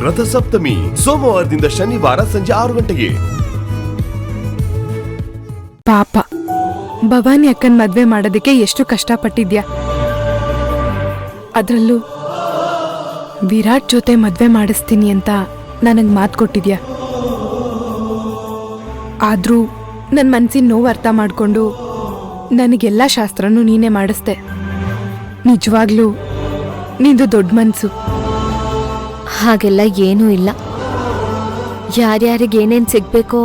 ರಥಸಪ್ತಮಿ ಸೋಮವಾರದಿಂದ ಶನಿವಾರ ಸಂಜೆ 6 ಗಂಟೆಗೆ. ಪಾಪ ಭವಾನಿ ಅಕ್ಕನ್ ಮದ್ವೆ ಮಾಡೋದಕ್ಕೆ ಎಷ್ಟು ಕಷ್ಟಪಟ್ಟಿದ್ಯಾ. ಅದ್ರಲ್ಲೂ ವಿರಾಟ್ ಜೊತೆ ಮದ್ವೆ ಮಾಡಿಸ್ತೀನಿ ಅಂತ ನನಗ್ ಮಾತು ಕೊಟ್ಟಿದ್ಯಾ. ಆದ್ರೂ ನನ್ನ ಮನ್ಸಿನ ನೋವು ಅರ್ಥ ಮಾಡ್ಕೊಂಡು ನನಗೆಲ್ಲ ಶಾಸ್ತ್ರನೂ ನೀನೇ ಮಾಡಿಸ್ದೆ. ನಿಜವಾಗ್ಲೂ ನಿಂದು ದೊಡ್ಡ ಮನ್ಸು. ಹಾಗೆಲ್ಲ ಏನೂ ಇಲ್ಲ. ಯಾರ್ಯಾರಿಗೆ ಏನೇನ್ ಸಿಗ್ಬೇಕೋ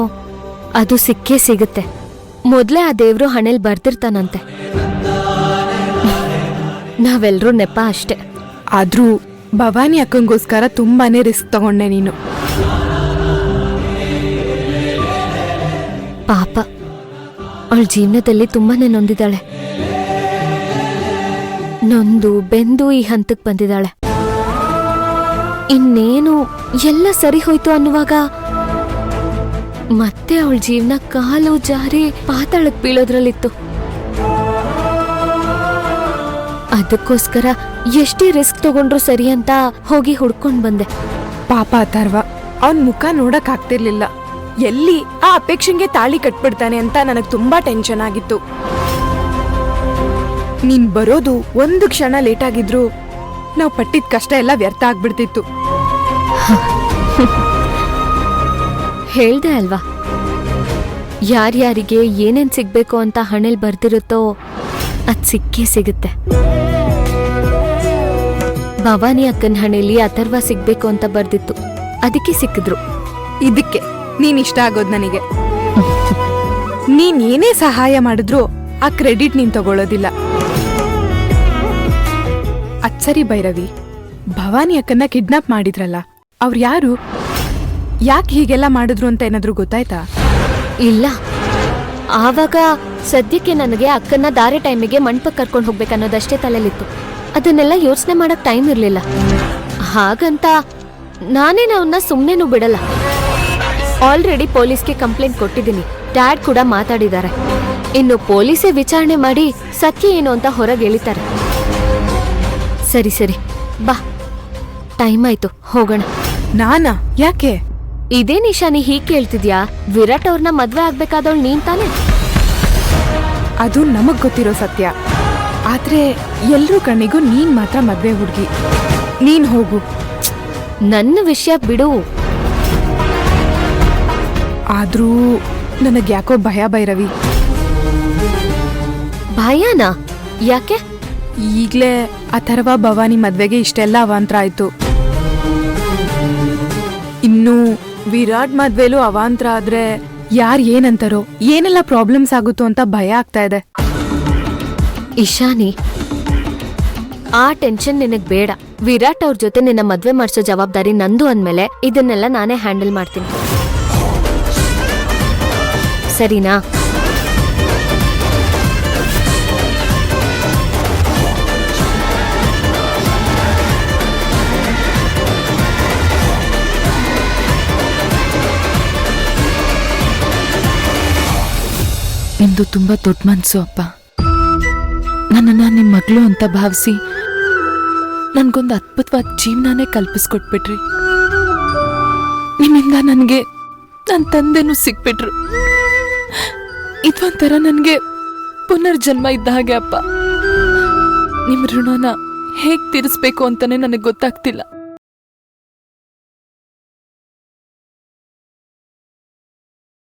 ಅದು ಸಿಕ್ಕೇ ಸಿಗುತ್ತೆ. ಮೊದ್ಲೇ ಆ ದೇವ್ರು ಹಣೆಲ್ ಬರ್ದಿರ್ತಾನಂತೆ. ನಾವೆಲ್ರೂ ನೆಪ ಅಷ್ಟೆ. ಆದ್ರೂ ಭವಾನಿ ಅಕ್ಕಂಗೋಸ್ಕರ ತುಂಬಾನೇ ರಿಸ್ಕ್ ತಗೊಂಡೆ ನೀನು. ಪಾಪ ಅವಳ ಜೀವನದಲ್ಲಿ ತುಂಬಾನೇ ನೊಂದಿದ್ದಾಳೆ. ನೊಂದು ಬೆಂದು ಈ ಹಂತಕ್ಕೆ ಬಂದಿದ್ದಾಳೆ. ಇನ್ನೇನು ಎಲ್ಲ ಸರಿ ಹೋಯ್ತು ಅನ್ನುವಾಗ ಮತ್ತೆ ಅವಳ ಜೀವನ ಕಾಲು ಜಾರಿ ಪಾತಾಳಕ್ ಬೀಳೋದ್ರಲ್ಲಿತ್ತು. ಅದಕ್ಕೋಸ್ಕರ ಎಷ್ಟೇ ರಿಸ್ಕ್ ತಗೊಂಡ್ರು ಸರಿ ಅಂತ ಹೋಗಿ ಹುಡ್ಕೊಂಡ್ ಬಂದೆ. ಪಾಪ ಅಥರ್ವ, ಅವನ್ ಮುಖ ನೋಡಕ್ ಆಗ್ತಿರ್ಲಿಲ್ಲ. ಎಲ್ಲಿ ಆ ಅಪೇಕ್ಷೆಗೆ ತಾಳಿ ಕಟ್ಬಿಡ್ತಾನೆ ಅಂತ ನನಗ್ ತುಂಬಾ ಟೆನ್ಷನ್ ಆಗಿತ್ತು. ನೀನ್ ಬರೋದು ಒಂದು ಕ್ಷಣ ಲೇಟ್ ಆಗಿದ್ರು ನಾವ್ ಪಟ್ಟಿದ ಕಷ್ಟ ಎಲ್ಲ ವ್ಯರ್ಥ ಆಗ್ಬಿಡ್ತಿತ್ತು. ಹೇಳ್ದೆ ಅಲ್ವಾ, ಯಾರ್ಯಾರಿಗೆ ಏನೇನ್ ಸಿಗ್ಬೇಕು ಅಂತ ಹಣೆಲ್ ಬರ್ದಿರುತ್ತೋ ಅದ್ ಸಿಕ್ಕೇ ಸಿಗುತ್ತೆ. ಭವಾನಿ ಅಕ್ಕನ ಹಣೆಯಲ್ಲಿ ಅಥರ್ವ ಸಿಗ್ಬೇಕು ಅಂತ ಬರ್ದಿತ್ತು, ಅದಕ್ಕೆ ಸಿಕ್ಕಿದ್ರು. ಇದಕ್ಕೆ ನೀನ್ ಇಷ್ಟ ಆಗೋದ್ ನನಗೆ. ನೀನ್ ಏನೇ ಸಹಾಯ ಮಾಡಿದ್ರು ಆ ಕ್ರೆಡಿಟ್ ನೀನ್ ತಗೊಳ್ಳೋದಿಲ್ಲ. ಅಚ್ಚರಿ ಭೈರವಿ, ಭವಾನಿ ಅಕ್ಕನ್ನ ಕಿಡ್ನಾಪ್ ಮಾಡಿದ್ರಲ್ಲ, ಅವ್ರು ಯಾರು? ಯಾಕೆ ಹೀಗೆಲ್ಲ ಮಾಡಿದ್ರು ಅಂತ ಏನಾದ್ರೂ ಗೊತ್ತಾಯ್ತಾ? ಇಲ್ಲ, ಆವಾಗ ಸದ್ಯಕ್ಕೆ ನನಗೆ ಅಕ್ಕನ್ನ ದಾರಿ ಟೈಮಿಗೆ ಮಂಟಪಕ್ಕೆ ಕರ್ಕೊಂಡು ಹೋಗ್ಬೇಕನ್ನೋದಷ್ಟೇ ತಲೆಲಿತ್ತು. ಅದನ್ನೆಲ್ಲ ಯೋಚನೆ ಮಾಡಕ್ ಟೈಮ್ ಇರ್ಲಿಲ್ಲ. ಹಾಗಂತ ನಾನೇನು ಅವನ್ನ ಸುಮ್ಮನೆನೂ ಬಿಡಲ್ಲ. ಆಲ್ರೆಡಿ ಪೊಲೀಸ್ಗೆ ಕಂಪ್ಲೇಂಟ್ ಕೊಟ್ಟಿದ್ದೀನಿ. ಡ್ಯಾಡ್ ಕೂಡ ಮಾತಾಡಿದ್ದಾರೆ. ಇನ್ನು ಪೊಲೀಸೇ ವಿಚಾರಣೆ ಮಾಡಿ ಸತ್ಯ ಏನು ಅಂತ ಹೊರಗೆ ಎಳಿತಾರೆ. ಸರಿ ಸರಿ ಬಾ, ಟೈಮ್ ಆಯ್ತು, ಹೋಗೋಣ. ನಾನಾ? ಯಾಕೆ? ಇದೇ ನಿಶಾನಿ ಹೀಗೆ ಕೇಳ್ತಿದ್ಯಾ? ವಿರಾಟ್ ಅವ್ರನ್ನ ಮದ್ವೆ ಆಗ್ಬೇಕಾದವಳು ನೀನ್ ತಾನೆ? ಅದು ನಮಗ್ ಗೊತ್ತಿರೋ ಸತ್ಯ. ಆದ್ರೆ ಎಲ್ರೂ ಕಣ್ಣಿಗೂ ನೀನ್ ಮಾತ್ರ ಮದ್ವೆ ಹುಡುಗಿ. ನೀನ್ ಹೋಗು. ನನ್ನ ವಿಷಯ ಬಿಡು. ಆದ್ರೂ ನನಗ್ ಯಾಕೋ ಭಯ ಭೈರವಿ. ಭಯನಾ? ಯಾಕೆ? ಈಗ್ಲೇ ಅಥರ್ವ ಭವಾನಿ ಮದ್ವೆಗೆ ಇಷ್ಟೆಲ್ಲ ಅವಾಂತರ ಆಯ್ತು. ಇನ್ನು ವಿರಾಟ್ ಮದ್ವೆಲೂ ಅವಾಂತರ ಆದ್ರೆ ಯಾರ್ ಏನಂತಾರೋ, ಏನೆಲ್ಲ ಪ್ರಾಬ್ಲಮ್ಸ್ ಆಗುತ್ತೋ ಅಂತ ಭಯ ಆಗ್ತಾ ಇದೆ. ಇಶಾನಿ, ಆ ಟೆನ್ಷನ್ ನಿನಗ್ ಬೇಡ. ವಿರಾಟ್ ಅವ್ರ ಜೊತೆ ನಿನ್ನ ಮದ್ವೆ ಮಾಡಿಸೋ ಜವಾಬ್ದಾರಿ ನಂದು ಅಂದ್ಮೇಲೆ ಇದನ್ನೆಲ್ಲ ನಾನೇ ಹ್ಯಾಂಡಲ್ ಮಾಡ್ತೀನಿ, ಸರಿನಾ? ನಿಮ್ದು ತುಂಬಾ ದೊಡ್ಡ ಮನ್ಸು ಅಪ್ಪ. ನನ್ನನ್ನ ನಿಮ್ಮ ಮಗಳು ಅಂತ ಭಾವಿಸಿ ನನ್ಗೊಂದು ಅದ್ಭುತವಾದ ಜೀವನನೇ ಕಲ್ಪಿಸ್ಕೊಟ್ಬಿಟ್ರಿ. ನಿಮ್ಮಿಂದ ನನಗೆ ನನ್ನ ತಂದೆನೂ ಸಿಕ್ಬಿಟ್ರು. ಇದೊಂಥರ ನನಗೆ ಪುನರ್ಜನ್ಮ ಇದ್ದ ಹಾಗೆ ಅಪ್ಪ. ನಿಮ್ಮ ಋಣನ ಹೇಗೆ ತೀರಿಸ್ಬೇಕು ಅಂತಾನೆ ನನಗೆ ಗೊತ್ತಾಗ್ತಿಲ್ಲ.